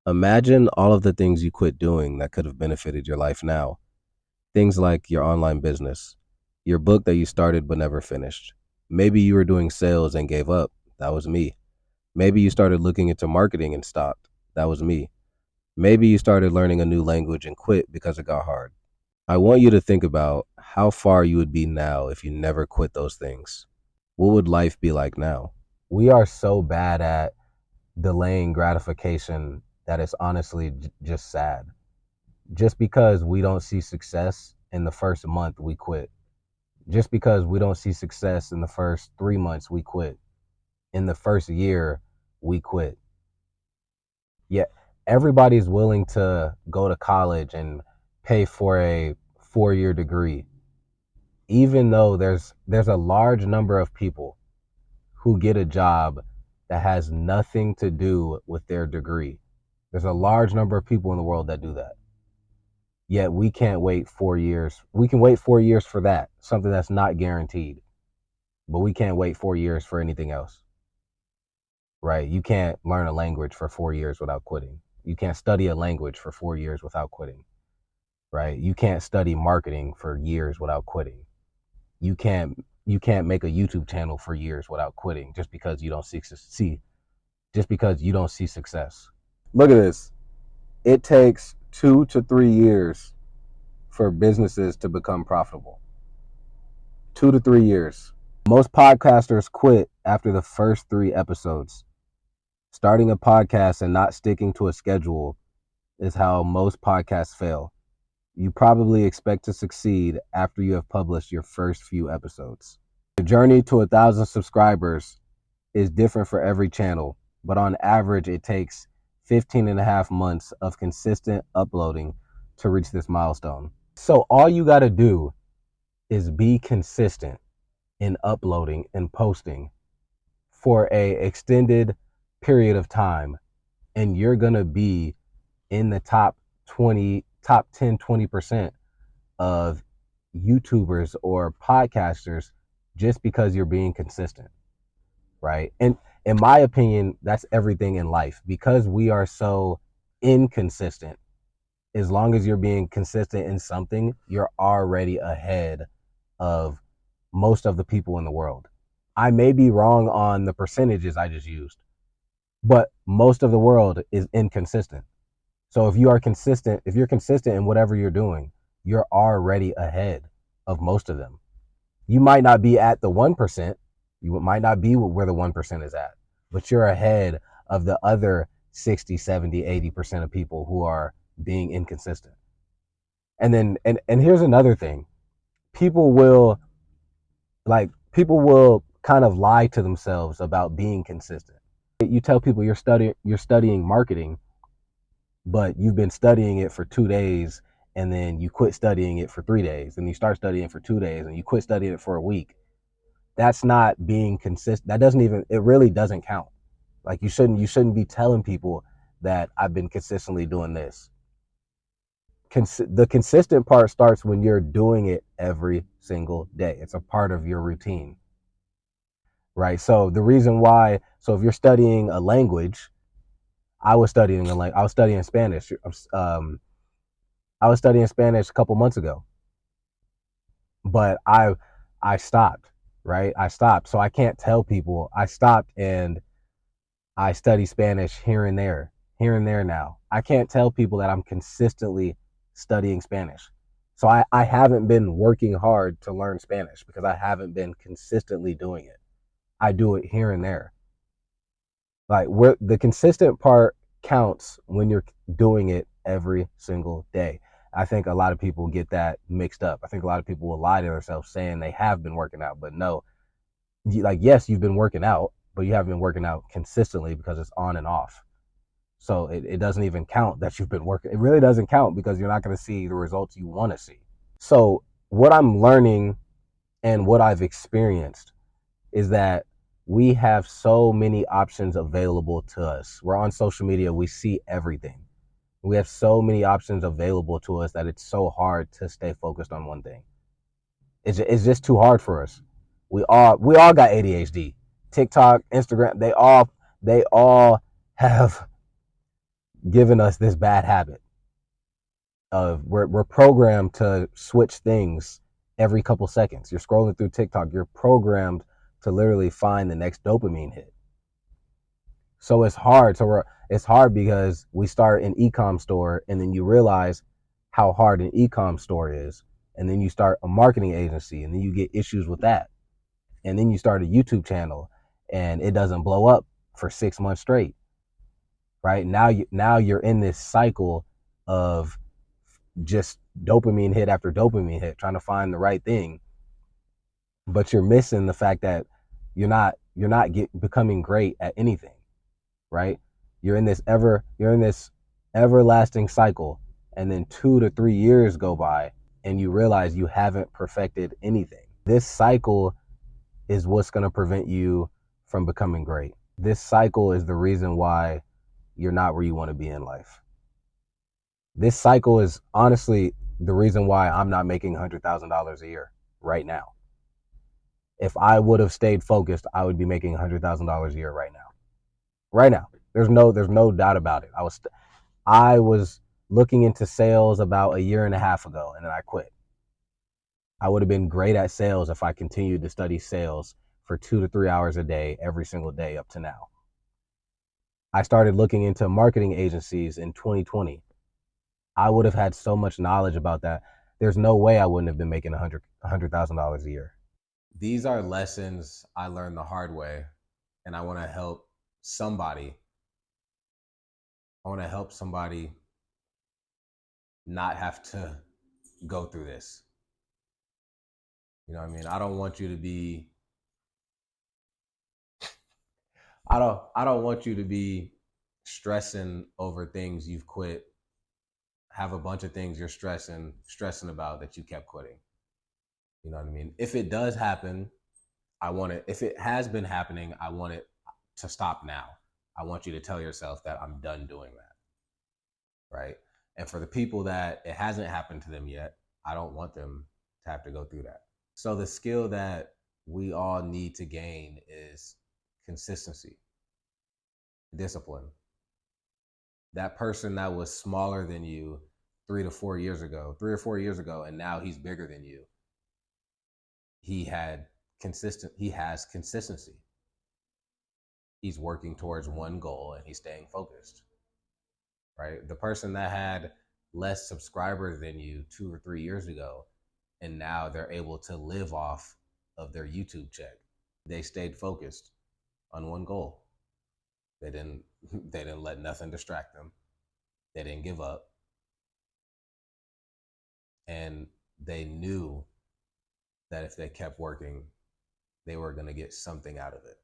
Imagine all of the things you quit doing that could have benefited your life now. Things like your online business, your book that you started but never finished. Maybe you were doing sales and gave up. That was me. Maybe you started looking into marketing and stopped. That was me. Maybe you started learning a new language and quit because it got hard. I want you to think about how far you would be now if you never quit those things. What would life be like now? We are so bad at delaying gratification that it's honestly just sad. Just because we don't see success in the first month, we quit. Just because we don't see success in the first 3 months, we quit. In the first year, we quit. Yet everybody's willing to go to college and pay for a 4-year degree, even though there's a large number of people who get a job that has nothing to do with their degree. There's a large number of people in the world that do that. Yet we can't wait 4 years. We can wait 4 years for that, something that's not guaranteed, but we can't wait 4 years for anything else, right? You can't learn a language for 4 years without quitting. You can't study a language for 4 years without quitting, right? You can't study marketing for years without quitting. You can't make a YouTube channel for years without quitting just because you don't see success. Look at this. It takes 2 to 3 years for businesses to become profitable. 2 to 3 years. Most podcasters quit after the first 3 episodes. Starting a podcast and not sticking to a schedule is how most podcasts fail. You probably expect to succeed after you have published your first few episodes. The journey to 1,000 subscribers is different for every channel, but on average, it takes 15 and a half months of consistent uploading to reach this milestone. So all you got to do is be consistent in uploading and posting for a extended period of time, and you're going to be in the top 10, 20% of YouTubers or podcasters just because you're being consistent, right? And in my opinion, that's everything in life. Because we are so inconsistent, as long as you're being consistent in something, you're already ahead of most of the people in the world. I may be wrong on the percentages I just used, but most of the world is inconsistent. So if you're consistent in whatever you're doing, you're already ahead of most of them. You might not be at the 1%, you might not be where the 1% is at, but you're ahead of the other 60, 70, 80% of people who are being inconsistent. And then, and here's another thing. People will kind of lie to themselves about being consistent. You tell people you're studying marketing, but you've been studying it for 2 days, and then you quit studying it for 3 days, and you start studying it for 2 days, and you quit studying it for a week. That's not being consistent. It really doesn't count. Like you shouldn't be telling people that I've been consistently doing this. The consistent part starts when you're doing it every single day. It's a part of your routine, right? So if you're studying a language, I was studying Spanish. I was studying Spanish a couple months ago, but I stopped, right? I stopped. So I can't tell people I stopped and I study Spanish here and there now. I can't tell people that I'm consistently studying Spanish. So I haven't been working hard to learn Spanish because I haven't been consistently doing it. I do it here and there. Like the consistent part counts when you're doing it every single day. I think a lot of people get that mixed up. I think a lot of people will lie to themselves saying they have been working out, but no. Yes, you've been working out, but you haven't been working out consistently because it's on and off. So it doesn't even count that you've been working. It really doesn't count because you're not going to see the results you want to see. So what I'm learning and what I've experienced is that we have so many options available to us. We're on social media. We see everything. We have so many options available to us that it's so hard to stay focused on one thing. It's just too hard for us. We all got ADHD. TikTok, Instagram, they all have given us this bad habit of we're programmed to switch things every couple seconds. You're scrolling through TikTok, you're programmed to literally find the next dopamine hit. So it's hard. It's hard because we start an e-com store and then you realize how hard an e-com store is. And then you start a marketing agency and then you get issues with that. And then you start a YouTube channel and it doesn't blow up for 6 months straight. Right? Now you're in this cycle of just dopamine hit after dopamine hit, trying to find the right thing. But you're missing the fact that you're not becoming great at anything. Right? You're in this everlasting cycle, and then 2 to 3 years go by, and you realize you haven't perfected anything. This cycle is what's going to prevent you from becoming great. This cycle is the reason why you're not where you want to be in life. This cycle is honestly the reason why I'm not making $100,000 a year right now. If I would have stayed focused, I would be making $100,000 a year right now. Right now. There's no doubt about it. I was looking into sales about a year and a half ago, and then I quit. I would have been great at sales if I continued to study sales for 2 to 3 hours a day, every single day up to now. I started looking into marketing agencies in 2020. I would have had so much knowledge about that. There's no way I wouldn't have been making $100,000 a year. These are lessons I learned the hard way, and I want to help somebody. I want to help somebody not have to go through this. You know what I mean? I don't want you to be I don't want you to be stressing over things you've quit, have a bunch of things you're stressing about that you kept quitting. You know what I mean? If it does happen, if it has been happening, I want it to stop now. I want you to tell yourself that I'm done doing that. Right? And for the people that it hasn't happened to them yet, I don't want them to have to go through that. So the skill that we all need to gain is consistency, discipline. That person that was smaller than you 3 or 4 years ago, and now he's bigger than you. He has consistency. He's working towards one goal and he's staying focused. Right? The person that had less subscribers than you 2 or 3 years ago, and now they're able to live off of their YouTube check. They stayed focused on one goal. They didn't let nothing distract them. They didn't give up. And they knew that if they kept working, they were going to get something out of it.